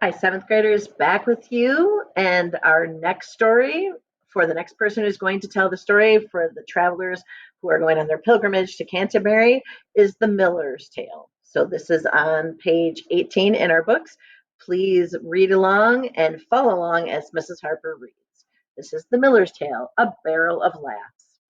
Hi, seventh graders, back with you. And our next story for the next person who's going to tell the story for the travelers who are going on their pilgrimage to Canterbury is The Miller's Tale. So this is on page 18 in our books. Please read along and follow along as Mrs. Harper reads. This is The Miller's Tale, A Barrel of Laughs.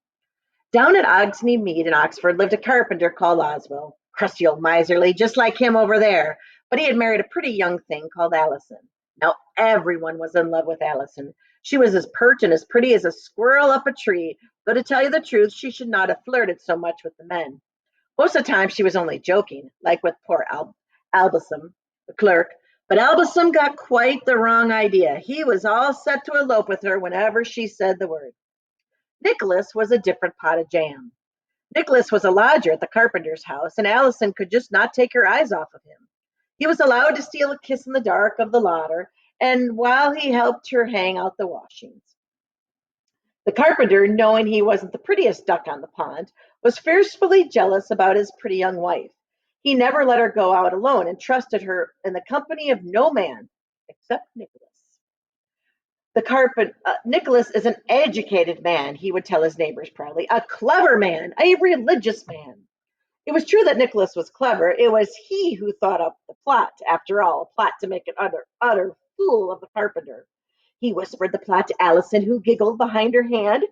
Down at Ogsney Mead in Oxford lived a carpenter called Oswald. Crusty old miserly, just like him over there. But he had married a pretty young thing called Allison. Now everyone was in love with Allison. She was as pert and as pretty as a squirrel up a tree, though to tell you the truth, she should not have flirted so much with the men. Most of the time she was only joking, like with poor Albusum, the clerk. But Albusum got quite the wrong idea. He was all set to elope with her whenever she said the word. Nicholas was a different pot of jam. Nicholas was a lodger at the carpenter's house, and Allison could just not take her eyes off of him. He was allowed to steal a kiss in the dark of the lauder, and while he helped her hang out the washings. The carpenter, knowing he wasn't the prettiest duck on the pond, was fiercely jealous about his pretty young wife. He never let her go out alone and trusted her in the company of no man except Nicholas. Nicholas is an educated man, he would tell his neighbors proudly, a clever man, a religious man. It was true that Nicholas was clever. It was he who thought up the plot, after all, a plot to make an utter fool of the carpenter. He whispered the plot to Allison, who giggled behind her hand.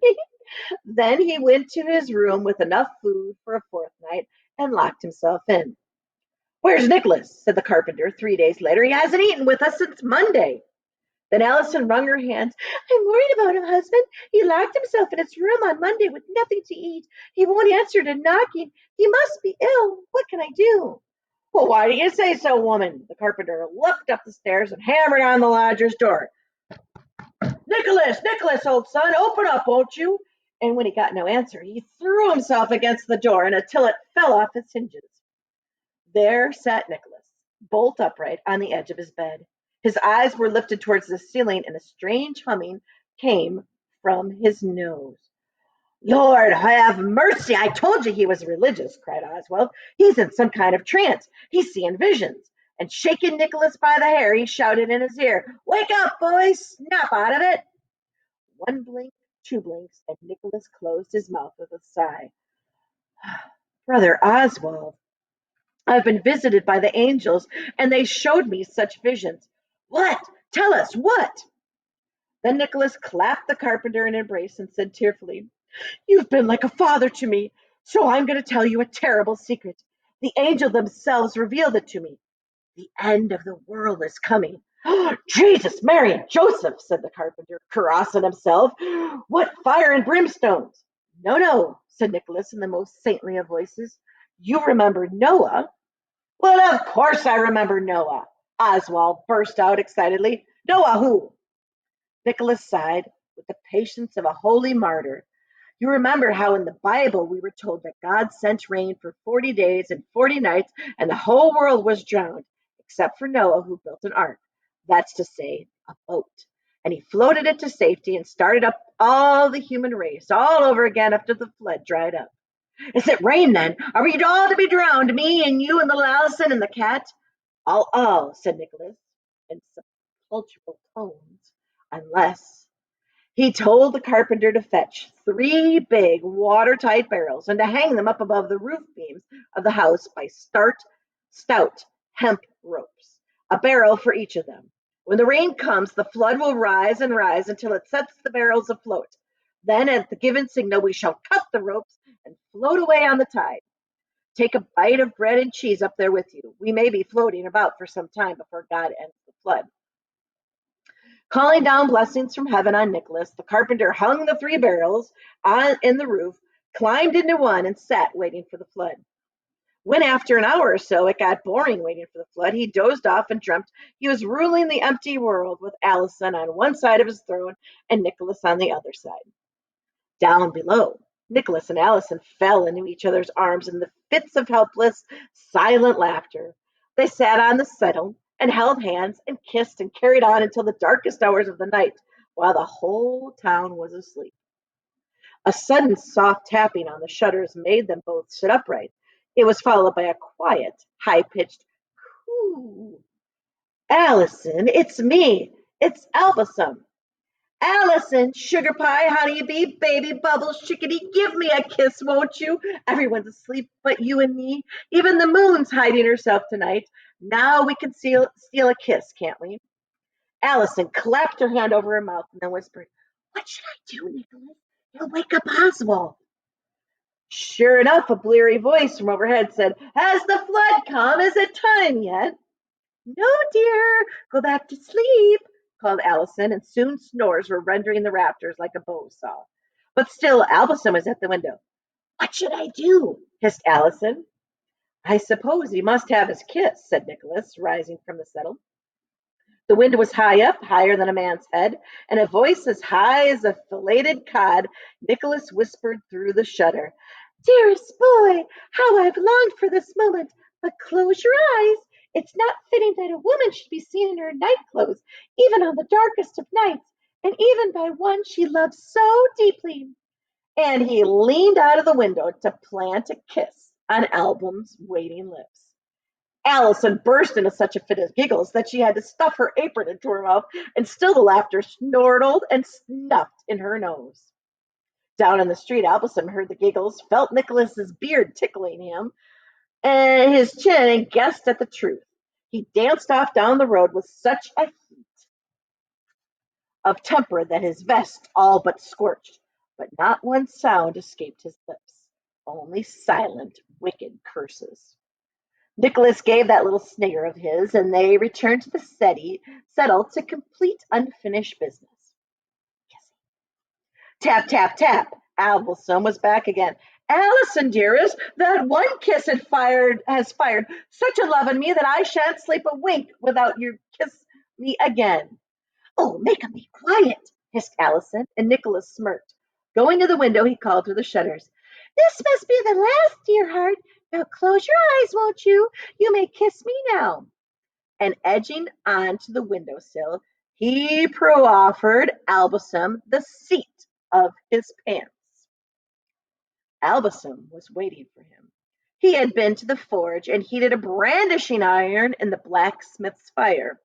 Then he went to his room with enough food for a fortnight and locked himself in. Where's Nicholas? Said the carpenter 3 days later. He hasn't eaten with us since Monday. Then Allison wrung her hands. I'm worried about him, husband. He locked himself in his room on Monday with nothing to eat. He won't answer to knocking. He must be ill. What can I do? Well, why do you say so, woman? The carpenter leapt up the stairs and hammered on the lodger's door. Nicholas, Nicholas, old son, open up, won't you? And when he got no answer, he threw himself against the door until it fell off its hinges. There sat Nicholas, bolt upright on the edge of his bed. His eyes were lifted towards the ceiling, and a strange humming came from his nose. Lord have mercy! I told you he was religious, cried Oswald. He's in some kind of trance. He's seeing visions. And shaking Nicholas by the hair, he shouted in his ear, Wake up, boys! Snap out of it! One blink, two blinks, and Nicholas closed his mouth with a sigh. Brother Oswald, I've been visited by the angels, and they showed me such visions. What? Tell us, what? Then Nicholas clapped the carpenter in an embrace and said tearfully, You've been like a father to me, so I'm going to tell you a terrible secret. The angels themselves revealed it to me. The end of the world is coming. Oh, Jesus, Mary, and Joseph, said the carpenter, crossing himself. What fire and brimstones? No, no, said Nicholas in the most saintly of voices. You remember Noah. Well, of course I remember Noah. Oswald burst out excitedly. Noah who? Nicholas sighed with the patience of a holy martyr. You remember how in the Bible we were told that God sent rain for 40 days and 40 nights and the whole world was drowned, except for Noah who built an ark. That's to say, a boat. And he floated it to safety and started up all the human race all over again after the flood dried up. Is it rain then? Are we all to be drowned, me and you and little Allison and the cat? All, said Nicholas in sepulchral tones, unless he told the carpenter to fetch 3 big watertight barrels and to hang them up above the roof beams of the house by stout hemp ropes, a barrel for each of them. When the rain comes, the flood will rise and rise until it sets the barrels afloat. Then, at the given signal, we shall cut the ropes and float away on the tide. Take a bite of bread and cheese up there with you. We may be floating about for some time before God ends the flood. Calling down blessings from heaven on Nicholas, the carpenter hung the 3 barrels in the roof, climbed into one, and sat waiting for the flood. When after an hour or so it got boring waiting for the flood, he dozed off and dreamt he was ruling the empty world with Allison on one side of his throne and Nicholas on the other side. Down below, Nicholas and Allison fell into each other's arms in the fits of helpless, silent laughter. They sat on the settle and held hands and kissed and carried on until the darkest hours of the night, while the whole town was asleep. A sudden soft tapping on the shutters made them both sit upright. It was followed by a quiet, high-pitched coo. Allison, it's me. It's Albusum. Allison, sugar pie, honeybee, baby bubbles, chickadee, give me a kiss, won't you? Everyone's asleep but you and me. Even the moon's hiding herself tonight. Now we can steal a kiss, can't we? Allison clapped her hand over her mouth and then whispered, "What should I do, Nicholas? You'll wake up Oswald." Sure enough, a bleary voice from overhead said, "Has the flood come? Is it time yet?" "No, dear, go back to sleep," called Allison, and soon snores were rending the rafters like a bow saw. But still Albuston was at the window. "What should I do?" hissed Allison. "I suppose he must have his kiss," said Nicholas, rising from the settle. The window was high up, higher than a man's head, and a voice as high as a filleted cod. Nicholas whispered through the shutter, "Dearest boy, how I've longed for this moment! But close your eyes. It's not fitting that a woman should be seen in her night clothes, even on the darkest of nights, and even by one she loves so deeply." And he leaned out of the window to plant a kiss on Album's waiting lips. Allison burst into such a fit of giggles that she had to stuff her apron into her mouth, and still the laughter snortled and snuffed in her nose. Down in the street, Albison heard the giggles, felt Nicholas's beard tickling him and his chin, and guessed at the truth. He danced off down the road with such a heat of temper that his vest all but scorched, but not one sound escaped his lips, only silent, wicked curses. Nicholas gave that little snigger of his, and they returned to the settle to complete unfinished business. Tap, tap, tap. Albelson was back again. "Allison, dearest, that one kiss has fired such a love in me that I shan't sleep a wink without you kiss me again." "Oh, make 'em be quiet," hissed Allison, and Nicholas smirked. Going to the window, he called through the shutters, "This must be the last, dear heart. Now close your eyes, won't you? You may kiss me now." And edging on to the window sill, he proffered Albusum the seat of his pants. Albusum was waiting for him. He had been to the forge and heated a brandishing iron in the blacksmith's fire.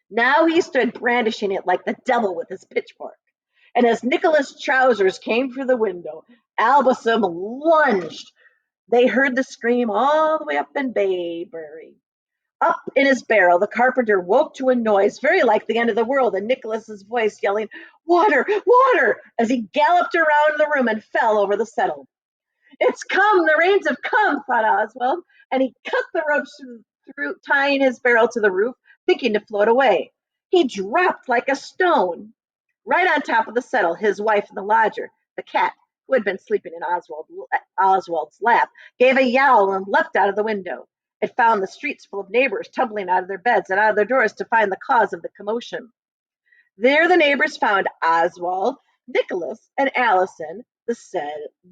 Now he stood brandishing it like the devil with his pitchfork. And as Nicholas' trousers came through the window, Albusum lunged. They heard the scream all the way up in Bayberry. Up in his barrel, the carpenter woke to a noise very like the end of the world, and Nicholas's voice yelling, "Water! Water!" as he galloped around the room and fell over the settle. "It's come! The rains have come!" thought Oswald, and he cut the ropes through, tying his barrel to the roof, thinking to float away. He dropped like a stone. Right on top of the settle, his wife and the lodger, the cat, who had been sleeping in Oswald's lap, gave a yowl and leapt out of the window. It found the streets full of neighbors tumbling out of their beds and out of their doors to find the cause of the commotion. There the neighbors found Oswald, Nicholas, and Allison, the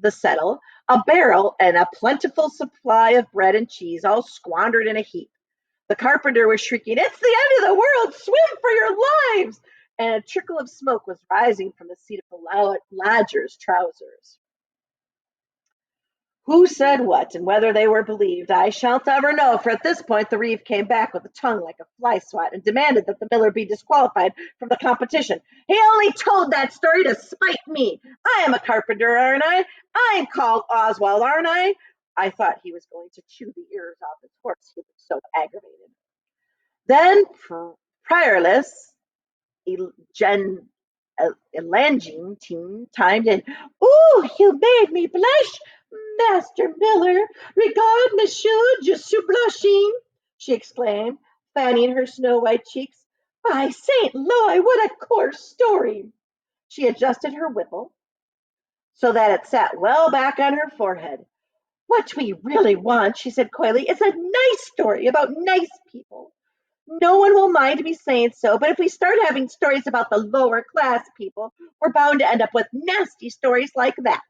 settle, a barrel, and a plentiful supply of bread and cheese, all squandered in a heap. The carpenter was shrieking, "It's the end of the world! Swim for your lives!" And a trickle of smoke was rising from the seat of the lodger's trousers. Who said what, and whether they were believed, I shan't ever know, for at this point the reeve came back with a tongue like a fly swat and demanded that the miller be disqualified from the competition. "He only told that story to spite me. I am a carpenter, aren't I? I'm called Oswald, aren't I?" I thought he was going to chew the ears off his horse, he was so aggravated. Then Priorless Gen Elangine timed in. "Ooh, you made me blush, Master Miller. Regard, monsieur, je suis blushing," she exclaimed, fanning her snow white cheeks. "By Saint Loy, what a coarse story!" She adjusted her whipple so that it sat well back on her forehead. "What we really want," she said coyly, "is a nice story about nice people. No one will mind me saying so, but if we start having stories about the lower class people, we're bound to end up with nasty stories like that.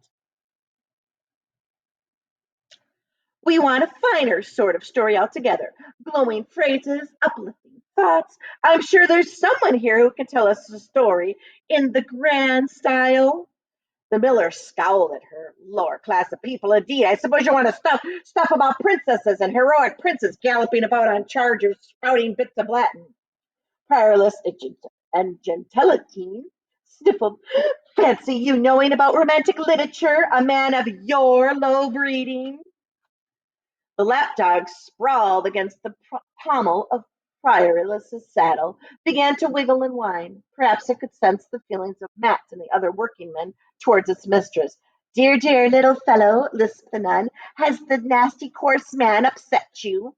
We want a finer sort of story altogether. Glowing phrases, uplifting thoughts. I'm sure there's someone here who can tell us a story in the grand style." The miller scowled at her. Lower class of people, indeed. I suppose you want to stuff about princesses and heroic princes galloping about on chargers, spouting bits of Latin. Priorless and gentility sniffled. Fancy you knowing about romantic literature, a man of your low breeding. The lapdog sprawled against the pommel of Priorless's saddle, began to wiggle and whine. Perhaps it could sense the feelings of Matt and the other working men towards its mistress. Dear, dear little fellow, lisped the nun, has the nasty coarse man upset you?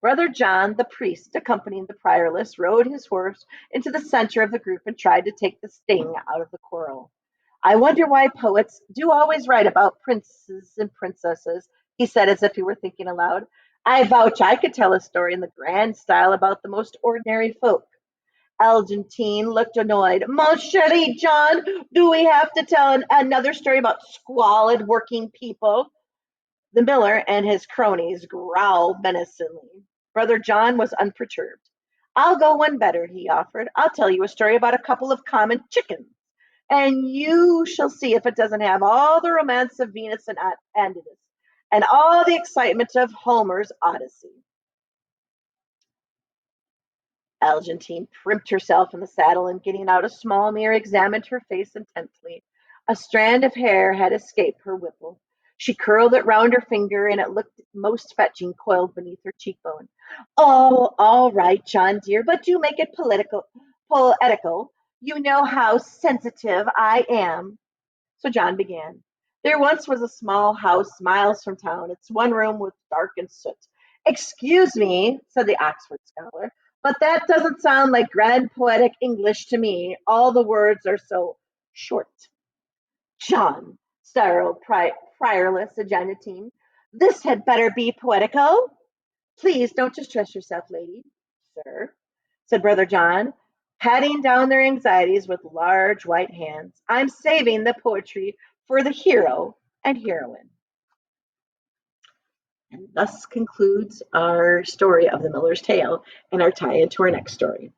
Brother John, the priest, accompanying the priorless, rode his horse into the center of the group and tried to take the sting out of the quarrel. I wonder why poets do always write about princes and princesses, he said as if he were thinking aloud. I vouch I could tell a story in the grand style about the most ordinary folk. Argentine looked annoyed. Mon chéri, John, do we have to tell another story about squalid working people? The miller and his cronies growled menacingly. Brother John was unperturbed. I'll go one better, he offered. I'll tell you a story about a couple of common chickens, and you shall see if it doesn't have all the romance of Venus and Aeneas, and all the excitement of Homer's Odyssey. Argentine primped herself in the saddle and getting out a small mirror examined her face intently. A strand of hair had escaped her wimple. She curled it round her finger and it looked most fetching coiled beneath her cheekbone. Oh, all right, John dear, but do make it poetical. You know how sensitive I am. So John began. There once was a small house miles from town. Its one room was dark and soot. Excuse me, said the Oxford scholar, but that doesn't sound like grand poetic English to me. All the words are so short. John, sorrow priorless Aeginetine, this had better be poetical. Please don't distress yourself, lady. Sir, said Brother John, patting down their anxieties with large white hands. I'm saving the poetry for the hero and heroine. And thus concludes our story of the Miller's Tale and our tie into our next story.